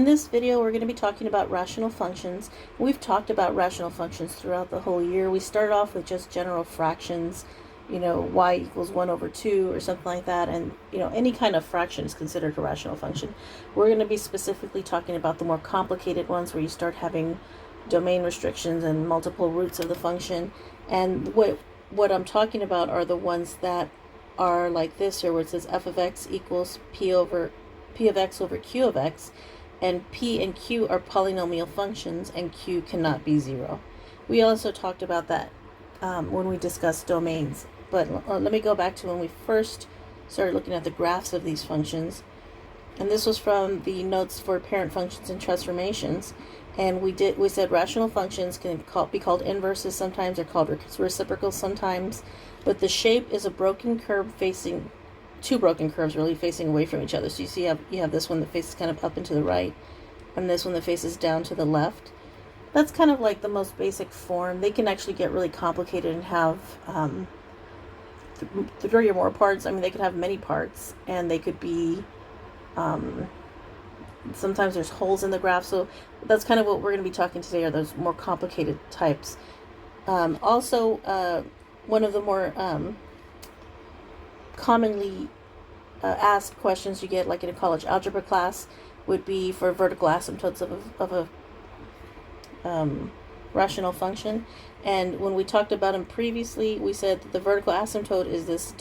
In this video, we're going to be talking about rational functions. We've talked about rational functions throughout the whole year. We started off with just general fractions, y equals 1 over 2 or something like that. And, any kind of fraction is considered a rational function. We're going to be specifically talking about the more complicated ones where you start having domain restrictions and multiple roots of the function. And what I'm talking about are the ones that are like this here, where it says f of x equals p of x over q of x. And p and q are polynomial functions, and q cannot be 0. We also talked about that when we discussed domains. But let me go back to when we first started looking at the graphs of these functions. And this was from the notes for parent functions and transformations. And we said rational functions can be called inverses sometimes, or called reciprocals sometimes. But the shape is a broken curve facing two broken curves really facing away from each other. So you see you have this one that faces kind of up and to the right, and this one that faces down to the left. That's kind of like the most basic form. They can actually get really complicated and have 3 or more parts. I mean, they could have many parts, and they could be sometimes there's holes in the graph. So that's kind of what we're going to be talking today, are those more complicated types. Also, one of the more commonly asked questions you get, like in a college algebra class, would be for vertical asymptotes of a rational function. And when we talked about them previously, we said that the vertical asymptote is this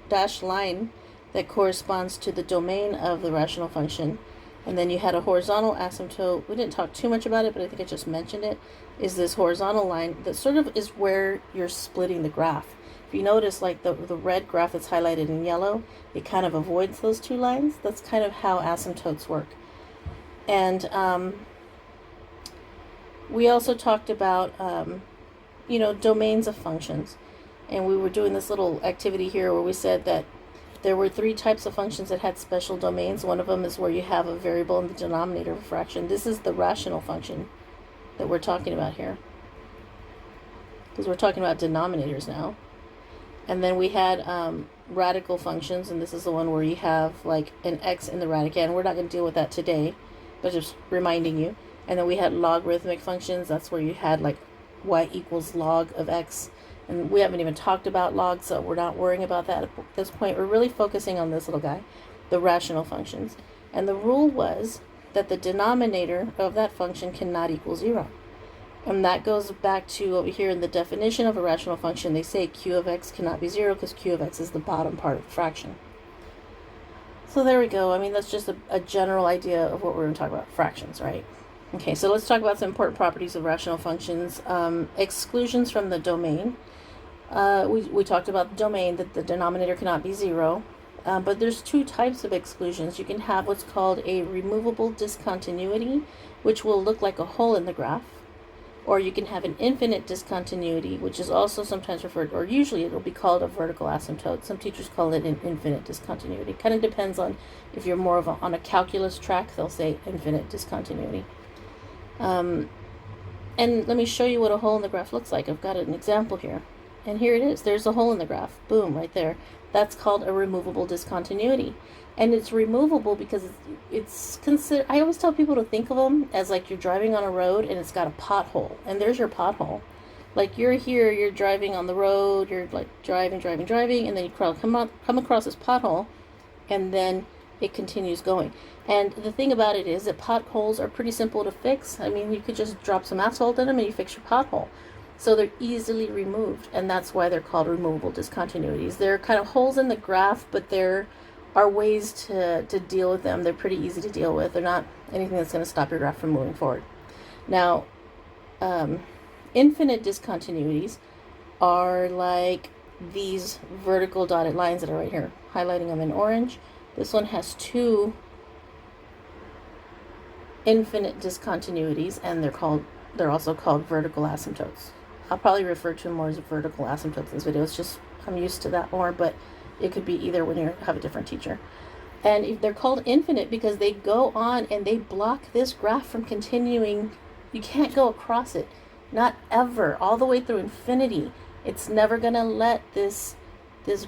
dashed line that corresponds to the domain of the rational function. And then you had a horizontal asymptote. We didn't talk too much about it, but I think I just mentioned it, is this horizontal line that sort of is where you're splitting the graph. If you notice, like the red graph that's highlighted in yellow, it kind of avoids those two lines. That's kind of how asymptotes work. And we also talked about, domains of functions. And we were doing this little activity here where we said that there were 3 types of functions that had special domains. One of them is where you have a variable in the denominator of a fraction. This is the rational function that we're talking about here, because we're talking about denominators now. And then we had radical functions, and this is the one where you have like an x in the radicand. We're not going to deal with that today, but just reminding you. And then we had logarithmic functions. That's where you had like y equals log of x. And we haven't even talked about log, so we're not worrying about that at this point. We're really focusing on this little guy, the rational functions. And the rule was that the denominator of that function cannot equal 0. And that goes back to over here in the definition of a rational function. They say q of x cannot be 0 because q of x is the bottom part of the fraction. So there we go. I mean, that's just a general idea of what we're going to talk about, fractions, right? Okay, so let's talk about some important properties of rational functions. Exclusions from the domain. We talked about the domain, that the denominator cannot be 0. But there's 2 types of exclusions. You can have what's called a removable discontinuity, which will look like a hole in the graph. Or you can have an infinite discontinuity, which is also sometimes referred, or usually it'll be called a vertical asymptote. Some teachers call it an infinite discontinuity. Kind of depends on if you're more of on a calculus track, they'll say infinite discontinuity. And let me show you what a hole in the graph looks like. I've got an example here. And here it is. There's a hole in the graph. Boom, right there. That's called a removable discontinuity. And it's removable because it's considered, I always tell people to think of them as like you're driving on a road and it's got a pothole. And there's your pothole. Like you're here, you're driving on the road, you're like driving, and then you come across this pothole, and then it continues going. And the thing about it is that potholes are pretty simple to fix. I mean, you could just drop some asphalt in them and you fix your pothole. So they're easily removed, and that's why they're called removable discontinuities. They're kind of holes in the graph, but there are ways to deal with them. They're pretty easy to deal with. They're not anything that's going to stop your graph from moving forward. Now, infinite discontinuities are like these vertical dotted lines that are right here, highlighting them in orange. This one has 2 infinite discontinuities, and they're also called vertical asymptotes. I'll probably refer to them more as vertical asymptotes in this video. It's just I'm used to that more, but it could be either when you have a different teacher. And if they're called infinite because they go on and they block this graph from continuing. You can't go across it, not ever, all the way through infinity. It's never going to let this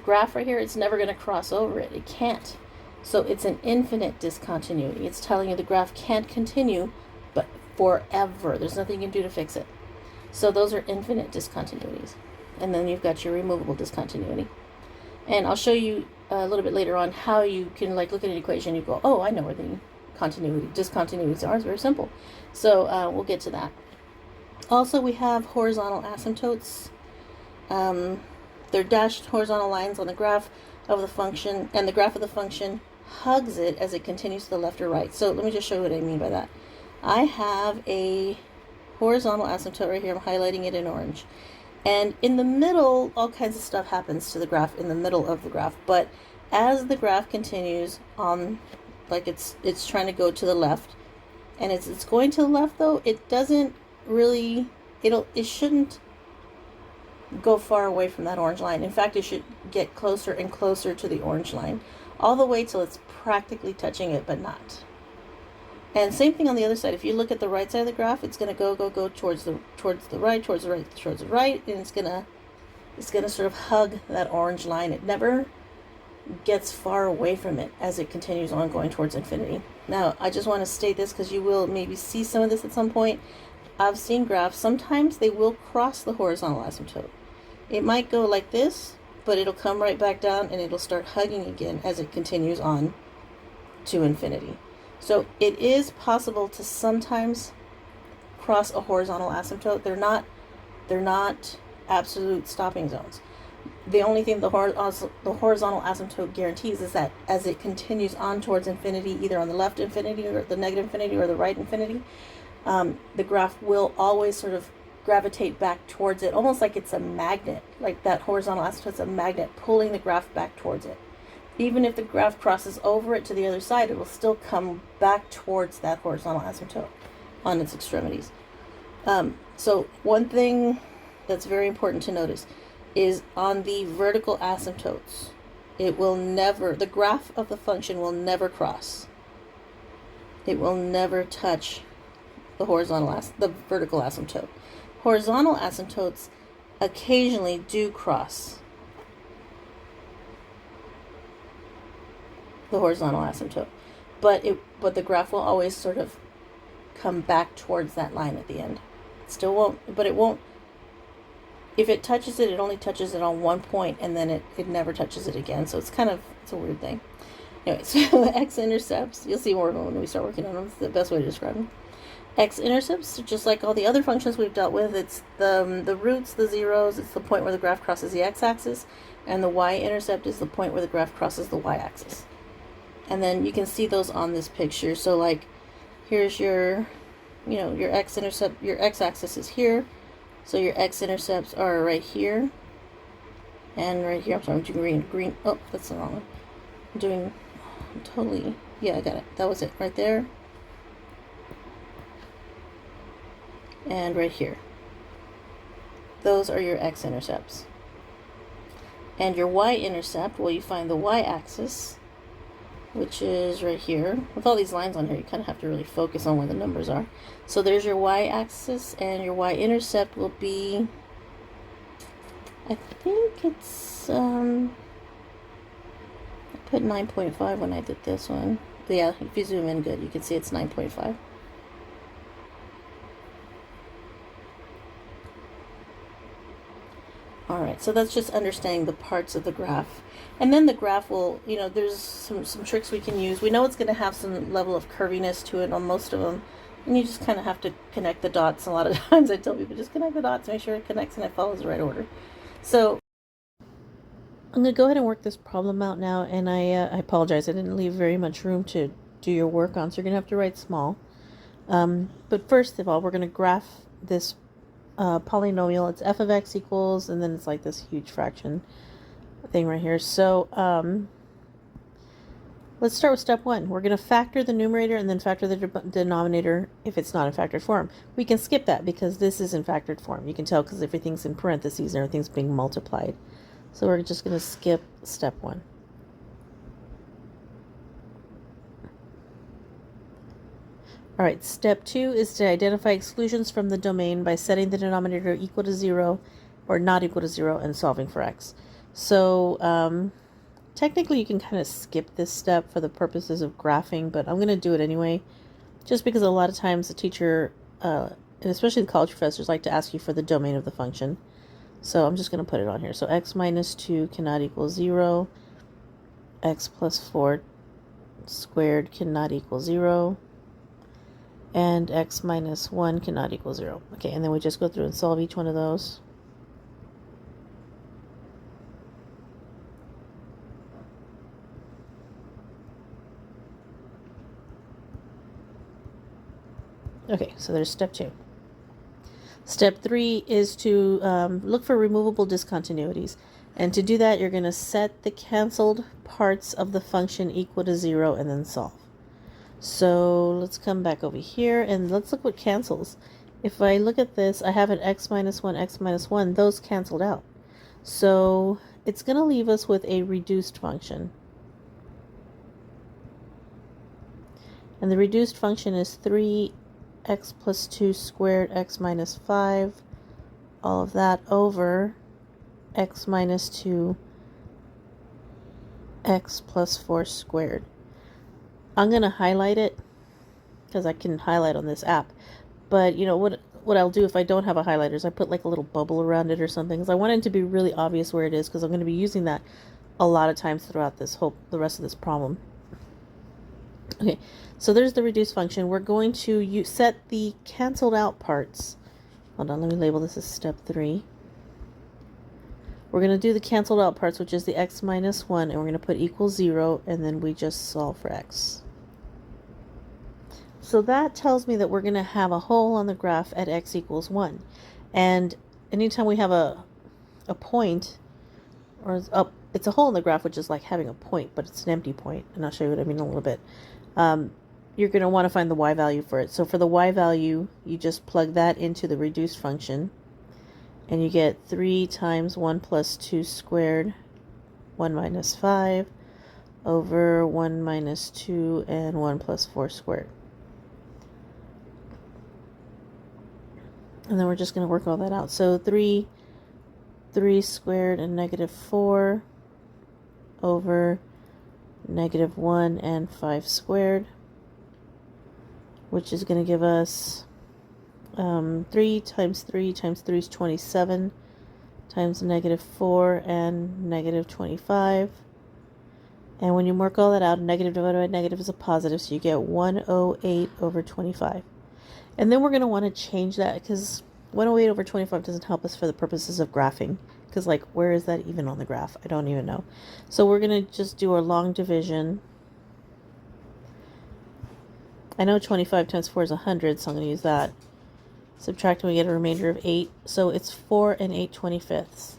graph right here, it's never going to cross over it. It can't. So it's an infinite discontinuity. It's telling you the graph can't continue, but forever. There's nothing you can do to fix it. So those are infinite discontinuities. And then you've got your removable discontinuity. And I'll show you a little bit later on how you can like look at an equation and you go, oh, I know where the discontinuities are. It's very simple. So we'll get to that. Also, we have horizontal asymptotes. They're dashed horizontal lines on the graph of the function, and the graph of the function hugs it as it continues to the left or right. So let me just show you what I mean by that. I have a horizontal asymptote right here. I'm highlighting it in orange. And in the middle, all kinds of stuff happens to the graph in the middle of the graph. But as the graph continues on, like it's trying to go to the left, and it's going to the left though, it doesn't really, it shouldn't go far away from that orange line. In fact, it should get closer and closer to the orange line, all the way till it's practically touching it, but not. And same thing on the other side. If you look at the right side of the graph, it's going to go towards the right, and it's gonna sort of hug that orange line. It never gets far away from it as it continues on going towards infinity. Now, I just want to state this because you will maybe see some of this at some point. I've seen graphs, sometimes they will cross the horizontal asymptote. It might go like this, but it'll come right back down and it'll start hugging again as it continues on to infinity. So it is possible to sometimes cross a horizontal asymptote. They're not absolute stopping zones. The only thing the horizontal asymptote guarantees is that as it continues on towards infinity, either on the left infinity or the negative infinity or the right infinity, the graph will always sort of gravitate back towards it, almost like it's a magnet, like that horizontal asymptote's a magnet pulling the graph back towards it. Even if the graph crosses over it to the other side, it will still come back towards that horizontal asymptote on its extremities. So one thing that's very important to notice is on the vertical asymptotes, the graph of the function will never cross. It will never touch the vertical asymptote. Horizontal asymptotes occasionally do cross the horizontal asymptote, but the graph will always sort of come back towards that line at the end. It still won't, but it won't. If it touches it, it only touches it on one point, and then it never touches it again. So it's a weird thing. Anyway, so x-intercepts, you'll see more of them when we start working on them. It's the best way to describe them. X-intercepts, just like all the other functions we've dealt with, it's the roots, the zeros, it's the point where the graph crosses the x-axis, and the y-intercept is the point where the graph crosses the y-axis. And then you can see those on this picture. So like, here's your x-intercept, your x-axis is here. So your x-intercepts are right here. And right here, I'm sorry, I'm doing green. Oh, that's the wrong one. Yeah, I got it. That was it, right there. And right here. Those are your x-intercepts. And your y-intercept, well, you find the y-axis, which is right here. With all these lines on here, you kind of have to really focus on where the numbers are. So there's your y-axis, and your y-intercept will be, I think it's, I put 9.5 when I did this one. But yeah, if you zoom in good, you can see it's 9.5. Alright, so that's just understanding the parts of the graph. And then the graph will, there's some tricks we can use. We know it's going to have some level of curviness to it on most of them. And you just kind of have to connect the dots. A lot of times I tell people, just connect the dots, make sure it connects and it follows the right order. So I'm going to go ahead and work this problem out now. And I apologize, I didn't leave very much room to do your work on, so you're going to have to write small. But first of all, we're going to graph this polynomial. It's f of x equals, and then it's like this huge fraction thing right here. So let's start with step one. We're going to factor the numerator and then factor the denominator if it's not in factored form. We can skip that because this is in factored form. You can tell because everything's in parentheses and everything's being multiplied. So we're just going to skip step one. All right, step two is to identify exclusions from the domain by setting the denominator equal to 0 or not equal to 0 and solving for x. So technically you can kind of skip this step for the purposes of graphing, but I'm going to do it anyway, just because a lot of times the teacher, and especially the college professors, like to ask you for the domain of the function. So I'm just going to put it on here. So x minus 2 cannot equal 0. X plus 4 squared cannot equal 0. And x minus 1 cannot equal 0. Okay, and then we just go through and solve each one of those. Okay, so there's step 2. Step 3 is to look for removable discontinuities. And to do that, you're going to set the canceled parts of the function equal to 0 and then solve. So let's come back over here and let's look what cancels. If I look at this, I have an x minus 1, x minus 1. Those canceled out. So it's going to leave us with a reduced function. And the reduced function is 3x plus 2 squared x minus 5. All of that over x minus 2 x plus 4 squared. I'm going to highlight it because I can highlight on this app. But you know what I'll do if I don't have a highlighter is I put like a little bubble around it or something, because I want it to be really obvious where it is, because I'm going to be using that a lot of times throughout the rest of this problem. Okay, so there's the reduced function. We're going to set the canceled out parts. Hold on, let me label this as step 3. We're going to do the canceled out parts, which is the x minus 1, and we're going to put equals 0, and then we just solve for x. So that tells me that we're going to have a hole on the graph at x equals 1. And anytime we have a point, or it's a hole in the graph, which is like having a point, but it's an empty point, and I'll show you what I mean in a little bit. You're going to want to find the y value for it. So for the y value, you just plug that into the reduced function, and you get 3 times 1 plus 2 squared, 1 minus 5, over 1 minus 2 and 1 plus 4 squared. And then we're just going to work all that out. So 3 squared and negative 4 over negative 1 and 5 squared, which is going to give us 3 times 3 times 3 is 27, times negative 4 and negative 25. And when you work all that out, negative divided by negative is a positive, so you get 108 over 25. And then we're going to want to change that, because 108 over 25 doesn't help us for the purposes of graphing. Because, like, where is that even on the graph? I don't even know. So we're going to just do our long division. I know 25 times 4 is 100, so I'm going to use that. Subtract and we get a remainder of 8. So it's 4 and 8/25.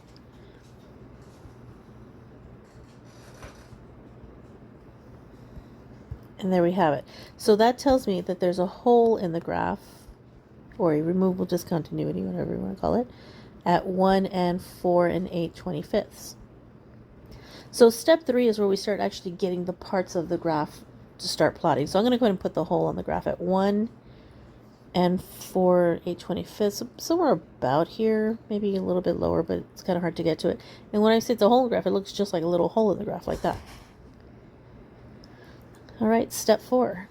And there we have it. So that tells me that there's a hole in the graph, or a removable discontinuity, whatever you want to call it, at 1 and 4 and 8/25. So step 3 is where we start actually getting the parts of the graph to start plotting. So I'm going to go ahead and put the hole on the graph at 1 and 4 8/25, somewhere about here, maybe a little bit lower, but it's kind of hard to get to it. And when I say it's a hole in the graph, it looks just like a little hole in the graph, like that. All right, step 4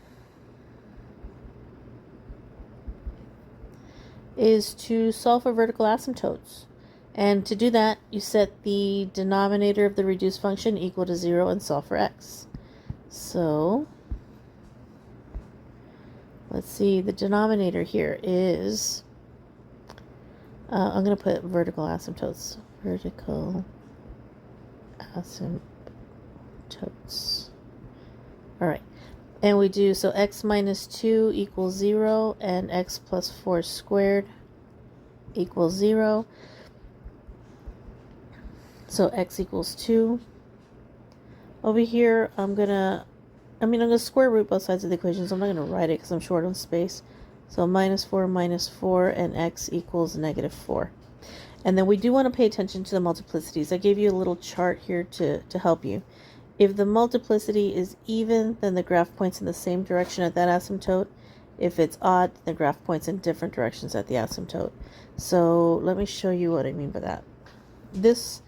is to solve for vertical asymptotes. And to do that, you set the denominator of the reduced function equal to 0 and solve for x. So let's see, the denominator here is, I'm going to put vertical asymptotes. Vertical asymptotes. All right. And we do, so x minus 2 equals 0, and x plus 4 squared equals 0. So x equals 2. Over here, I'm going to square root both sides of the equation, so I'm not going to write it because I'm short on space. So minus 4, and x equals negative 4. And then we do want to pay attention to the multiplicities. I gave you a little chart here to help you. If the multiplicity is even, then the graph points in the same direction at that asymptote. If it's odd, the graph points in different directions at the asymptote. So let me show you what I mean by that. This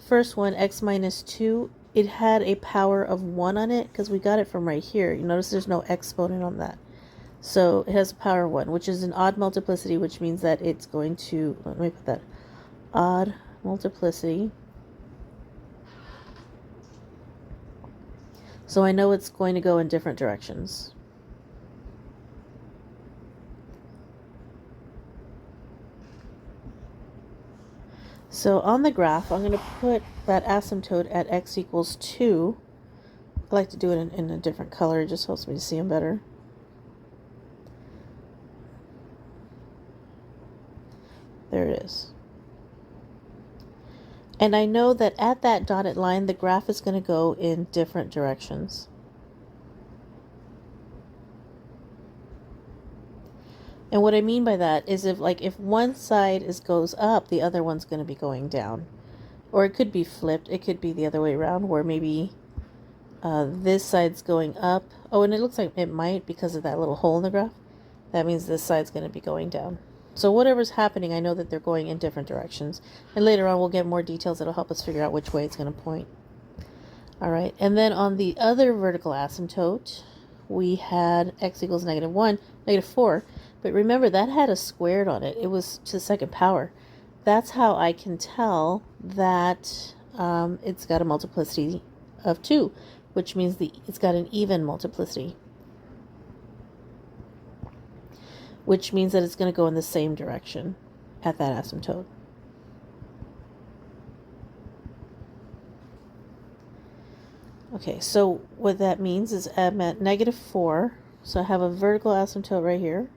first one, x minus 2, it had a power of 1 on it because we got it from right here. You notice there's no exponent on that. So it has a power of 1, which is an odd multiplicity, which means that it's going to, let me put that, odd multiplicity. So I know it's going to go in different directions. So on the graph, I'm going to put that asymptote at x equals 2. I like to do it in a different color. It just helps me to see them better. There it is. And I know that at that dotted line, the graph is going to go in different directions. And what I mean by that is if one side goes up, the other one's going to be going down. Or it could be flipped. It could be the other way around, where maybe this side's going up. Oh, and it looks like it might because of that little hole in the graph. That means this side's going to be going down. So whatever's happening, I know that they're going in different directions. And later on, we'll get more details that'll help us figure out which way it's going to point. All right, and then on the other vertical asymptote, we had x equals -1, -4. But remember, that had a squared on it. It was to the second power. That's how I can tell that it's got a multiplicity of 2, which means it's got an even multiplicity, which means that it's going to go in the same direction at that asymptote. Okay, so what that means is I'm at -4, so I have a vertical asymptote right here.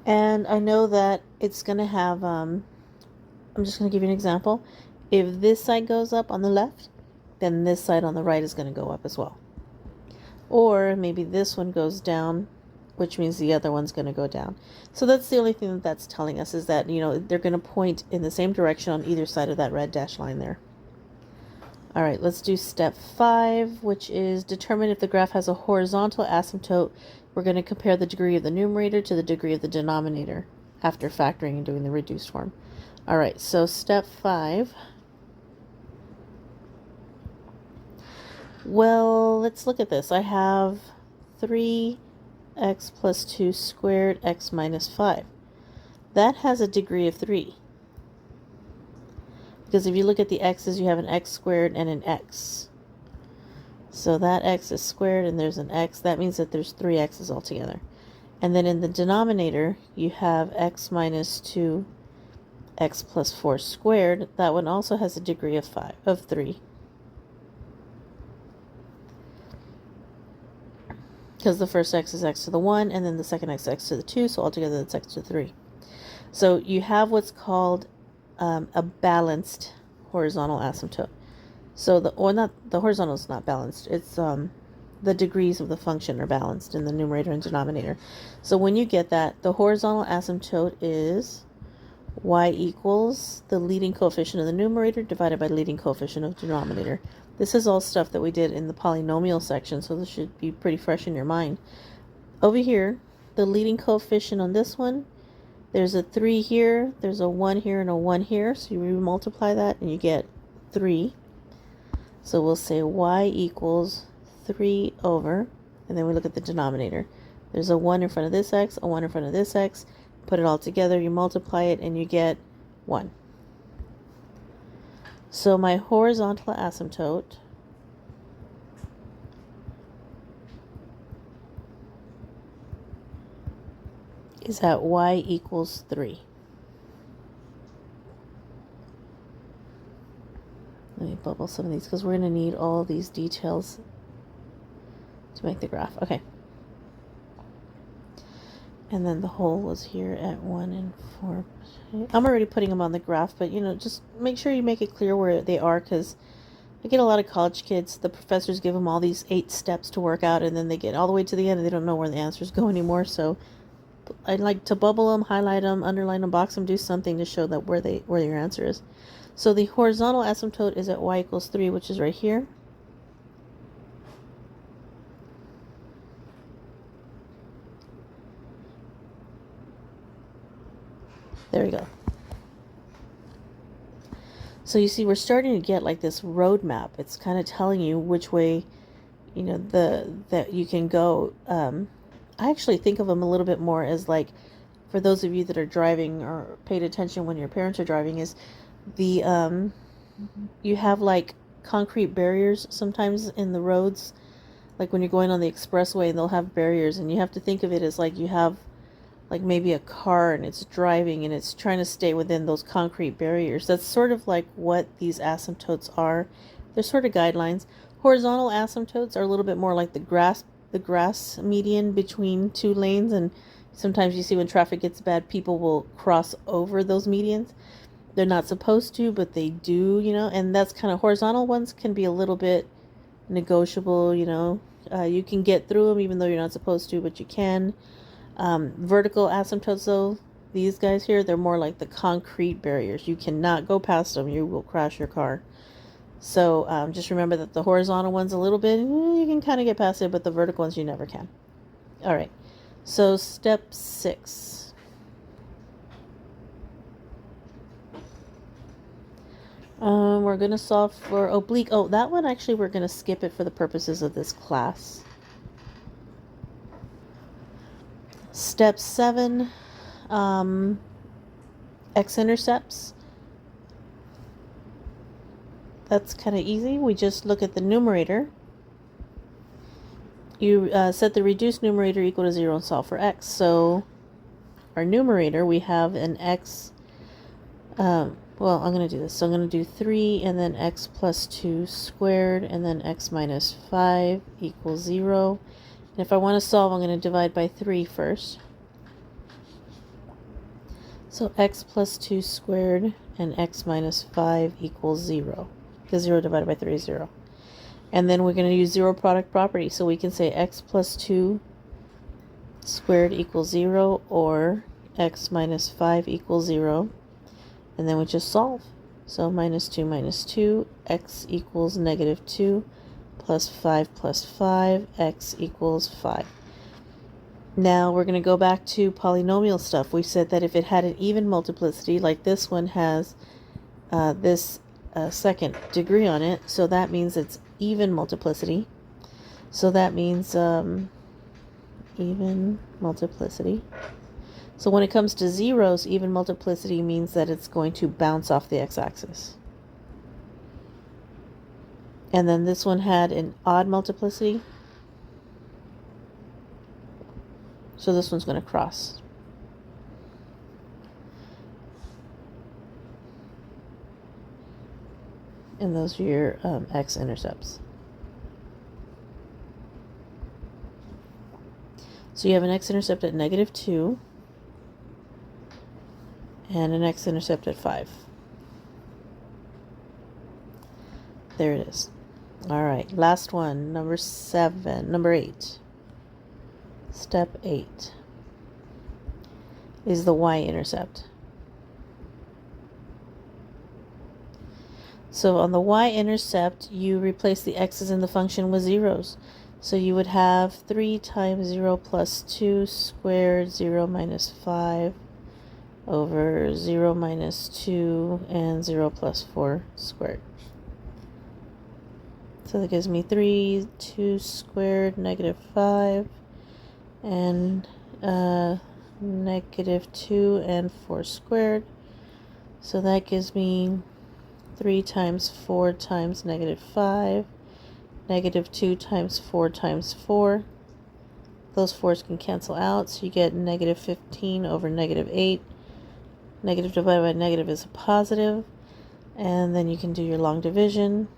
And I know that it's going to have, I'm just going to give you an example. If this side goes up on the left, then this side on the right is going to go up as well. Or maybe this one goes down, which means the other one's going to go down. So that's the only thing that that's telling us, is that, they're going to point in the same direction on either side of that red dashed line there. All right, let's do step 5, which is determine if the graph has a horizontal asymptote. We're going to compare the degree of the numerator to the degree of the denominator after factoring and doing the reduced form. All right, so step 5. Well, let's look at this. I have 3x plus 2 squared x minus 5. That has a degree of 3. Because if you look at the x's, you have an x squared and an x. So that x is squared and there's an x. That means that there's 3 x's altogether. And then in the denominator, you have x minus 2, x plus 4 squared. That one also has a degree of 3. Because the first x is x to the 1, and then the second x is x to the 2, so altogether it's x to the 3. So you have what's called a balanced horizontal asymptote. So the horizontal is not balanced. It's the degrees of the function are balanced in the numerator and denominator. So when you get that, the horizontal asymptote is y equals the leading coefficient of the numerator divided by the leading coefficient of the denominator. This is all stuff that we did in the polynomial section, so this should be pretty fresh in your mind. Over here, the leading coefficient on this one, there's a 3 here, there's a 1 here, and a 1 here, so you multiply that and you get 3. So we'll say y equals 3 over, and then we look at the denominator. There's a 1 in front of this x, a 1 in front of this x. Put it all together, you multiply it, and you get 1. So my horizontal asymptote is at y equals 3. Let me bubble some of these because we're going to need all these details to make the graph. Okay. And then the hole was here at 1 and 4. I'm already putting them on the graph, but just make sure you make it clear where they are, because I get a lot of college kids. The professors give them all these 8 steps to work out, and then they get all the way to the end and they don't know where the answers go anymore. So I like to bubble them, highlight them, underline them, box them, do something to show that where your answer is. So the horizontal asymptote is at y equals 3, which is right here. There we go. So you see, we're starting to get like this roadmap. It's kind of telling you which way, you know, that you can go. I actually think of them a little bit more as like, for those of you that are driving or paid attention when your parents are driving, is the you have like concrete barriers sometimes in the roads, like when you're going on the expressway, and they'll have barriers, and you have to think of it as like you have like maybe a car and it's driving and it's trying to stay within those concrete barriers. That's sort of like what these asymptotes are. They're sort of guidelines. Horizontal asymptotes are a little bit more like the grass median between two lanes, and sometimes you see when traffic gets bad, people will cross over those medians. They're not supposed to, but they do, you know, and that's kind of, horizontal ones can be a little bit negotiable, you know. You can get through them even though you're not supposed to, but you can. Vertical asymptotes, though, these guys here, they're more like the concrete barriers. You cannot go past them. You will crash your car. So just remember that the horizontal ones a little bit, you can kind of get past it, but the vertical ones you never can. All right. So step 6. We're going to solve for oblique. Oh, that one actually we're going to skip it for the purposes of this class. Step 7, x-intercepts. That's kind of easy. We just look at the numerator. You set the reduced numerator equal to 0 and solve for x. So our numerator, we have an x, well, I'm going to do this. So I'm going to do 3 and then x plus 2 squared and then x minus 5 equals 0. And if I want to solve, I'm going to divide by 3 first. So x plus 2 squared and x minus 5 equals 0. Because 0 divided by 3 is 0. And then we're going to use zero product property. So we can say x plus 2 squared equals 0 or x minus 5 equals 0. And then we just solve. So minus 2, x equals negative 2. Plus 5, x equals 5. Now we're going to go back to polynomial stuff. We said that if it had an even multiplicity, like this one has this second degree on it, so that means it's even multiplicity. So that means even multiplicity. So when it comes to zeros, even multiplicity means that it's going to bounce off the x-axis. And then this one had an odd multiplicity. So this one's going to cross. And those are your x-intercepts. So you have an x-intercept at negative 2 and an x-intercept at 5. There it is. All right, last one, number 8. Step 8 is the y-intercept. So on the y-intercept, you replace the x's in the function with zeros. So you would have 3 times 0 plus 2 squared, 0 minus 5 over 0 minus 2 and 0 plus 4 squared. So that gives me 3, 2 squared, negative 5, and negative 2 and 4 squared. So that gives me 3 times 4 times negative 5, negative 2 times 4 times 4. Those 4's can cancel out, so you get negative 15 over negative 8. Negative divided by negative is a positive, and then you can do your long division.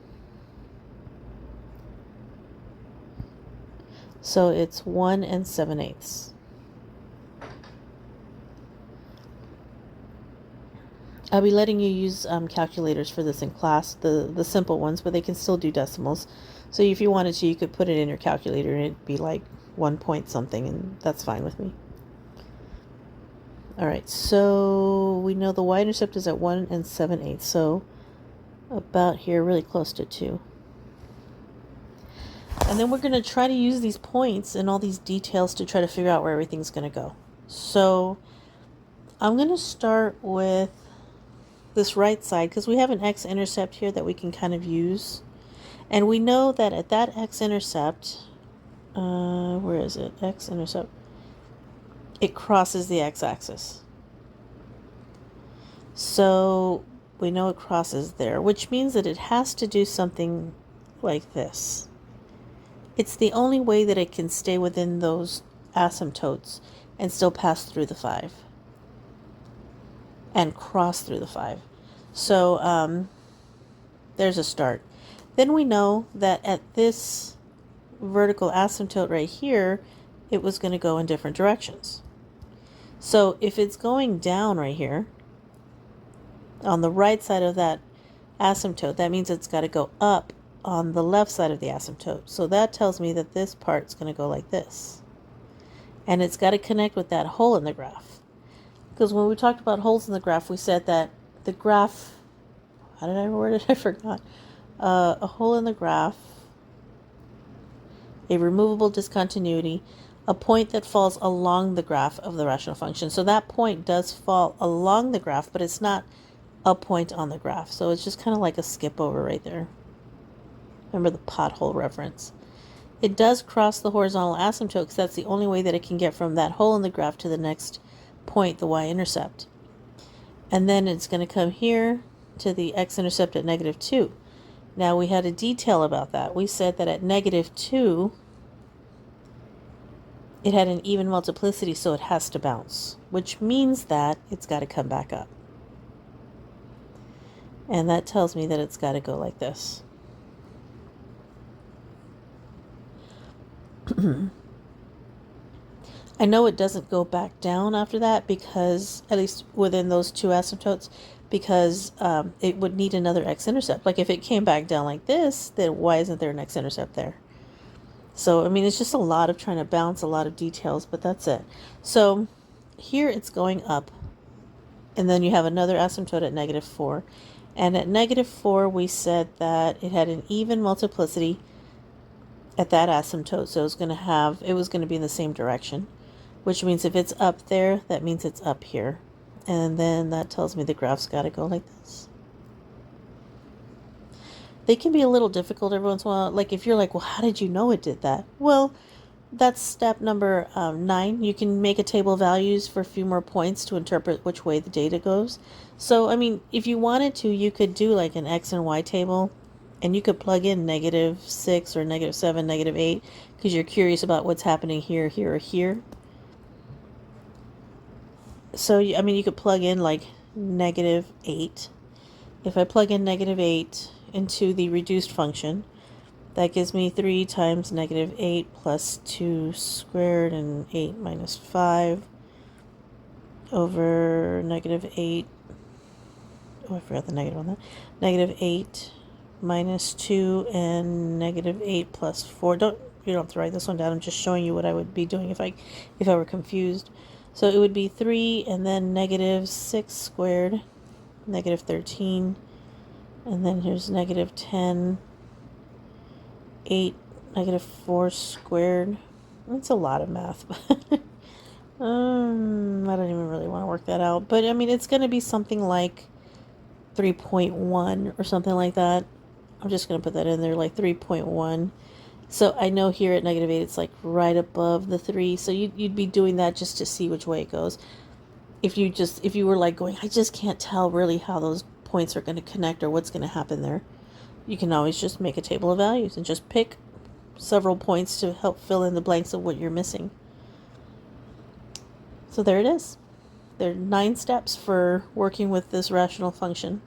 So it's 1 7/8. I'll be letting you use calculators for this in class, the simple ones, but they can still do decimals. So if you wanted to, you could put it in your calculator and it'd be like 1 point something, and that's fine with me. All right, so we know the y-intercept is at 1 7/8, so about here, really close to 2. And then we're going to try to use these points and all these details to try to figure out where everything's going to go. So I'm going to start with this right side because we have an x-intercept here that we can kind of use. And we know that at that x-intercept, where is it? X-intercept. It crosses the x-axis. So we know it crosses there, which means that it has to do something like this. It's the only way that it can stay within those asymptotes and still pass through the 5 and cross through the 5. So there's a start. Then we know that at this vertical asymptote right here, it was going to go in different directions. So if it's going down right here on the right side of that asymptote, that means it's got to go up on the left side of the asymptote. So that tells me that this part's going to go like this. And it's got to connect with that hole in the graph. Because when we talked about holes in the graph, we said that the graph, how did I word it? I forgot. A hole in the graph, a removable discontinuity, a point that falls along the graph of the rational function. So that point does fall along the graph, but it's not a point on the graph. So it's just kind of like a skip over right there. Remember the pothole reference. It does cross the horizontal asymptote because that's the only way that it can get from that hole in the graph to the next point, the y-intercept. And then it's going to come here to the x-intercept at -2. Now we had a detail about that. We said that at -2, it had an even multiplicity, so it has to bounce, which means that it's got to come back up. And that tells me that it's got to go like this. I know it doesn't go back down after that because, at least within those two asymptotes, because it would need another x-intercept. Like if it came back down like this, then why isn't there an x-intercept there? So, I mean, it's just a lot of trying to balance a lot of details, but that's it. So here it's going up, and then you have another asymptote at -4. And at -4, we said that it had an even multiplicity at that asymptote, so it was going to be in the same direction, which means if it's up there, that means it's up here. And then that tells me the graph's got to go like this. They can be a little difficult every once in a while. Like if you're like, well, how did you know it did that? Well, that's step number 9. You can make a table of values for a few more points to interpret which way the data goes. So, I mean, if you wanted to, you could do like an X and Y table, and you could plug in -6 or -7, -8, because you're curious about what's happening here, here, or here. So, I mean, you could plug in like -8. If I plug in -8 into the reduced function, that gives me 3 times -8 plus 2 squared and 8 minus 5 over -8. Oh, I forgot the negative on that. -8 minus 2 and -8 plus 4. You don't have to write this one down. I'm just showing you what I would be doing if I were confused. So it would be 3 and then -6 squared, -13, and then here's -10, 8, -4 squared. That's a lot of math. I don't even really want to work that out. But I mean, it's going to be something like 3.1 or something like that. I'm just going to put that in there, like 3.1. So I know here at -8, it's like right above the 3. So you'd be doing that just to see which way it goes. If you were like going, I just can't tell really how those points are going to connect or what's going to happen there, you can always just make a table of values and just pick several points to help fill in the blanks of what you're missing. So there it is. There are 9 steps for working with this rational function.